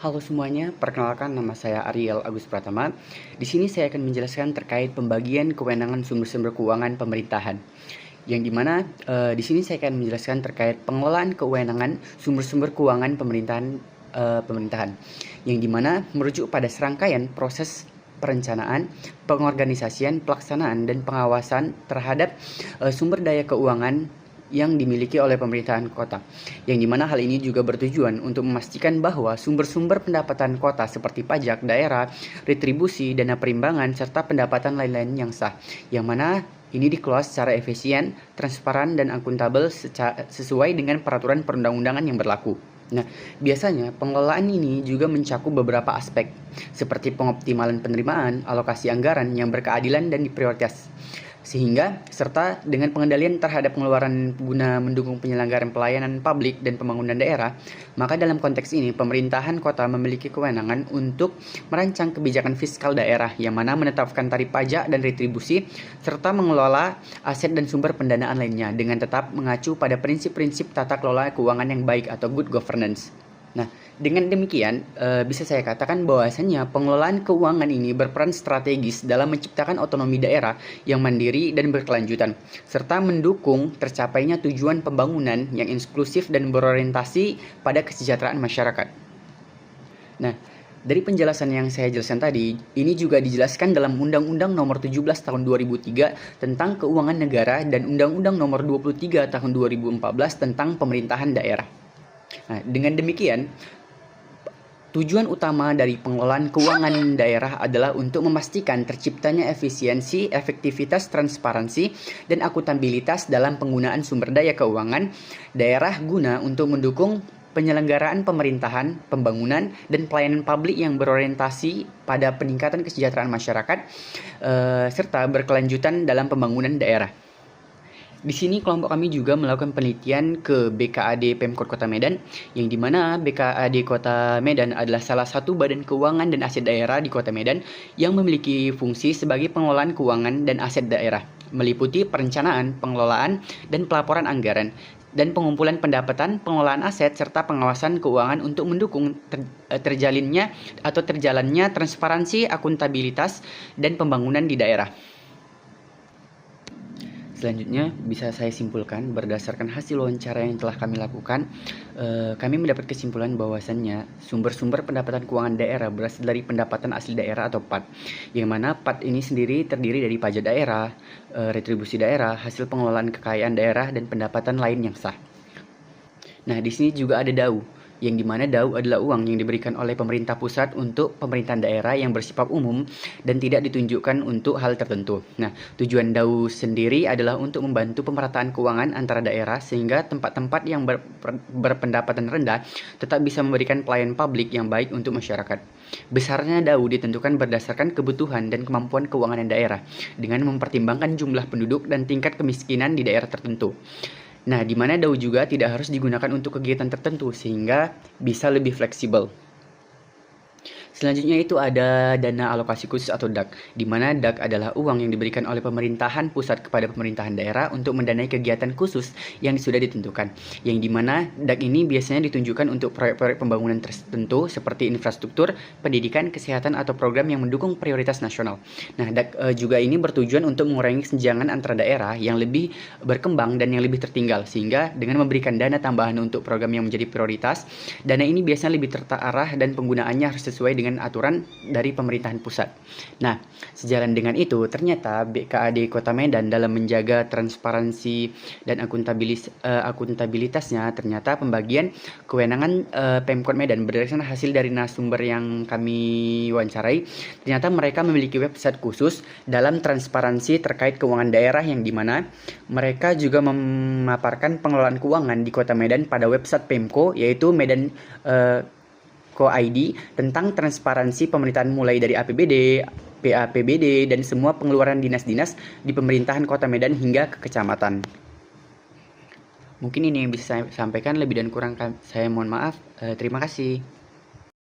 Halo semuanya, perkenalkan nama saya Ariel Agus Pratama. Di sini saya akan menjelaskan terkait pembagian kewenangan sumber-sumber keuangan pemerintahan. Yang dimana di sini saya akan menjelaskan terkait pengelolaan kewenangan sumber-sumber keuangan pemerintahan. Yang dimana merujuk pada serangkaian proses perencanaan, pengorganisasian, pelaksanaan, dan pengawasan terhadap sumber daya keuangan yang dimiliki oleh pemerintahan kota, yang dimana hal ini juga bertujuan untuk memastikan bahwa sumber-sumber pendapatan kota seperti pajak daerah, retribusi, dana perimbangan, serta pendapatan lain-lain yang sah, yang mana ini dikelola secara efisien, transparan, dan akuntabel sesuai dengan peraturan perundang-undangan yang berlaku. Nah, biasanya pengelolaan ini juga mencakup beberapa aspek, seperti pengoptimalan penerimaan, alokasi anggaran yang berkeadilan dan diprioritas, sehingga serta dengan pengendalian terhadap pengeluaran guna mendukung penyelenggaraan pelayanan publik dan pembangunan daerah. Maka dalam konteks ini pemerintahan kota memiliki kewenangan untuk merancang kebijakan fiskal daerah, yang mana menetapkan tarif pajak dan retribusi serta mengelola aset dan sumber pendanaan lainnya dengan tetap mengacu pada prinsip-prinsip tata kelola keuangan yang baik atau good governance. Nah, dengan demikian, bisa saya katakan bahwasannya pengelolaan keuangan ini berperan strategis dalam menciptakan otonomi daerah yang mandiri dan berkelanjutan, serta mendukung tercapainya tujuan pembangunan yang inklusif dan berorientasi pada kesejahteraan masyarakat. Nah, dari penjelasan yang saya jelaskan tadi, ini juga dijelaskan dalam Undang-Undang Nomor 17 Tahun 2003 tentang Keuangan Negara dan Undang-Undang Nomor 23 Tahun 2014 tentang Pemerintahan Daerah. Nah, dengan demikian, tujuan utama dari pengelolaan keuangan daerah adalah untuk memastikan terciptanya efisiensi, efektivitas, transparansi, dan akuntabilitas dalam penggunaan sumber daya keuangan daerah guna untuk mendukung penyelenggaraan pemerintahan, pembangunan, dan pelayanan publik yang berorientasi pada peningkatan kesejahteraan masyarakat, serta berkelanjutan dalam pembangunan daerah. Di sini kelompok kami juga melakukan penelitian ke BKAD Pemkot Kota Medan, yang dimana BKAD Kota Medan adalah salah satu badan keuangan dan aset daerah di Kota Medan yang memiliki fungsi sebagai pengelolaan keuangan dan aset daerah, meliputi perencanaan, pengelolaan, dan pelaporan anggaran, dan pengumpulan pendapatan, pengelolaan aset, serta pengawasan keuangan untuk mendukung terjalannya transparansi, akuntabilitas, dan pembangunan di daerah. Selanjutnya bisa saya simpulkan berdasarkan hasil wawancara yang telah kami lakukan, kami mendapat kesimpulan bahwasannya sumber-sumber pendapatan keuangan daerah berasal dari pendapatan asli daerah atau PAD, yang mana PAD ini sendiri terdiri dari pajak daerah, retribusi daerah, hasil pengelolaan kekayaan daerah, dan pendapatan lain yang sah. Nah, di sini juga ada DAU, yang dimana DAU adalah uang yang diberikan oleh pemerintah pusat untuk pemerintahan daerah yang bersifat umum dan tidak ditunjukkan untuk hal tertentu. Nah, tujuan DAU sendiri adalah untuk membantu pemerataan keuangan antara daerah sehingga tempat-tempat yang berpendapatan rendah tetap bisa memberikan pelayanan publik yang baik untuk masyarakat. Besarnya DAU ditentukan berdasarkan kebutuhan dan kemampuan keuangan daerah dengan mempertimbangkan jumlah penduduk dan tingkat kemiskinan di daerah tertentu. Nah, di mana DAU juga tidak harus digunakan untuk kegiatan tertentu sehingga bisa lebih fleksibel. Selanjutnya itu ada dana alokasi khusus atau DAK, di mana DAK adalah uang yang diberikan oleh pemerintahan pusat kepada pemerintahan daerah untuk mendanai kegiatan khusus yang sudah ditentukan, yang dimana DAK ini biasanya ditunjukkan untuk proyek-proyek pembangunan tertentu seperti infrastruktur, pendidikan, kesehatan, atau program yang mendukung prioritas nasional. Nah, DAK juga ini bertujuan untuk mengurangi kesenjangan antara daerah yang lebih berkembang dan yang lebih tertinggal, sehingga dengan memberikan dana tambahan untuk program yang menjadi prioritas, dana ini biasanya lebih terarah dan penggunaannya harus sesuai dengan aturan dari pemerintahan pusat. Nah, sejalan dengan itu, ternyata BKAD Kota Medan dalam menjaga transparansi dan akuntabilitasnya, ternyata pembagian kewenangan Pemkot Medan berdasarkan hasil dari narasumber yang kami wawancarai, ternyata mereka memiliki website khusus dalam transparansi terkait keuangan daerah, yang dimana mereka juga memaparkan pengelolaan keuangan di Kota Medan pada website Pemko, yaitu Medan Co.id, tentang transparansi pemerintahan mulai dari APBD, PAPBD, dan semua pengeluaran dinas-dinas di pemerintahan Kota Medan hingga ke kecamatan. Mungkin ini yang bisa saya sampaikan, lebih dan kurang saya mohon maaf. Terima kasih.